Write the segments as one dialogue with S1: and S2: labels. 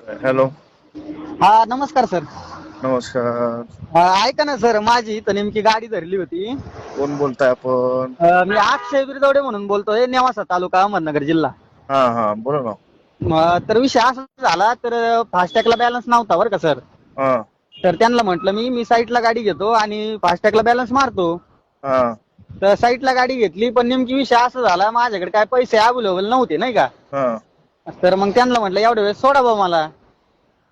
S1: Hello.
S2: हा नमस्कार sir.
S1: नमस्कार.
S2: ऐका ना सर, माझी इथं नेमकी गाडी धरली होती.
S1: कोण बोलताय आपण?
S2: मी अक्षय बिरदवडे म्हणून बोलतोय, नेवासा तालुका अहमदनगर जिल्हा.
S1: हा हा बोला ना.
S2: तर विषय असा झाला, तर फास्टॅगला बॅलन्स नव्हता बरं का सर.
S1: हा
S2: तर त्यांना म्हटलं मी साईडला गाडी घेतो आणि फास्टॅगला बॅलन्स मारतो.
S1: हा
S2: तर साईडला गाडी घेतली, पण नेमकी विषय असा झाला, माझ्याकडे काय पैसे अवेलेबल नव्हते नाही का.
S1: हा
S2: तर मग त्यांना म्हटलं एवढ्या वेळेस सोडा भाऊ मला.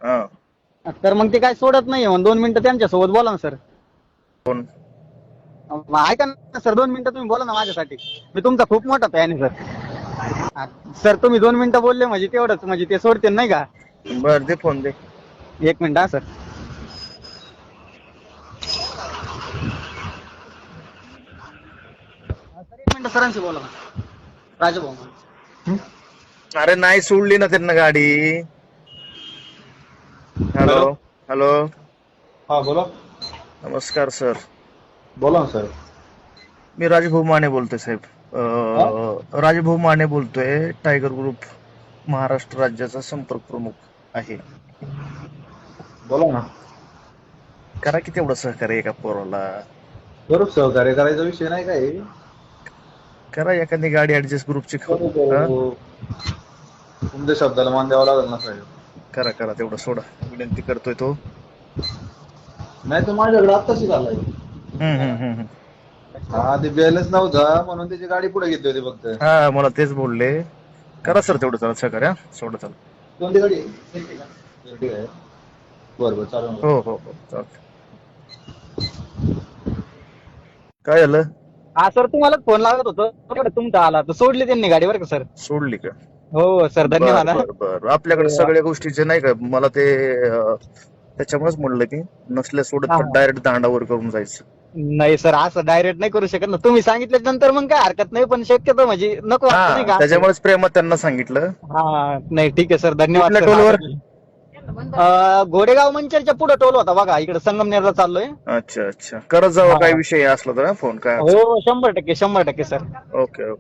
S1: हा.
S2: तर मग ते काय सोडत नाही म्हणून 2 मिनिटं त्यांच्यासोबत बोला ना सर.
S1: कोण?
S2: ऐका ना सर, 2 मिनिटं तुम्ही बोला ना माझ्यासाठी. मी तुमचा खूप मोठा फॅन आहे सर. सर तुम्ही 2 मिनिटं बोलले म्हणजे तेवढंच, म्हणजे ते सोडते नाही का.
S1: बर दे फोन दे.
S2: 1 मिनिट हा सर. सर 1 मिनिट सरांशी बोला ना, राजभाऊ.
S1: अरे नाही सोडली ना त्यांना गाडी. हॅलो.
S2: हॅलो.
S1: हॅलो.
S2: हा बोला.
S1: नमस्कार सर.
S2: बोला ना सर.
S1: मी राजभाऊ माने बोलतोय साहेब. राजभाऊ माने बोलतोय. टायगर ग्रुप महाराष्ट्र राज्याचा संपर्क प्रमुख आहे.
S2: बोला ना.
S1: करा की तेवढं सहकार्य एका पोराला.
S2: बरोबर, सहकार्य करायचा विषय नाही काय.
S1: करा एखादी गाडी ऍडजस्ट ग्रुपची.
S2: तुमच्या शब्दाला मान द्यावा लागेल ना साहेब.
S1: करा करा तेवढं सोडा. विनंती करतोय तो.
S2: नाही तर माझ्याकडे आत्ताशी झालाय.
S1: हम्म.
S2: हा ते बॅलन्स नव्हता म्हणून त्याची गाडी पुढे घेतली होती फक्त.
S1: हा मला तेच बोलले. करा सर तेवढं चला सहकार्य. सोडा चला.
S2: कोणती गाडी ठीक आहे. बरोबर चालेल.
S1: हो चालतंय. काय झालं?
S2: हा सर, तुम्हाला फोन लागत होतो, तुमचा आला तर सोडली त्यांनी गाडी बरं का सर.
S1: सोडली का?
S2: हो सर, धन्यवाद.
S1: बर आपल्याकडे सगळ्या गोष्टीचे नाही का, मला ते त्याच्यामुळेच म्हणलं की नसल्या सोडत तर डायरेक्ट दांडावर करून जायचं.
S2: नाही सर, असं डायरेक्ट नाही करू शकत ना. तुम्ही सांगितल्या नंतर मग काय हरकत नाही, पण शक्यतो म्हणजे नको वाटतं नाही का.
S1: त्याच्यामुळेच प्रेमात त्यांना सांगितलं.
S2: हा नाही ठीक आहे सर, धन्यवाद.
S1: कुठल्या टोलवर?
S2: घोडेगाव मंचरच्या पुढे टोल होता बघा, इकडे संगमनेरला चाललोय.
S1: अच्छा करत जावा काही विषय असला तर फोन काय.
S2: हो 100% सर.
S1: ओके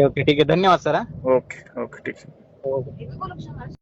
S2: ओके ठीक आहे, धन्यवाद सर.
S1: ओके ठीक आहे.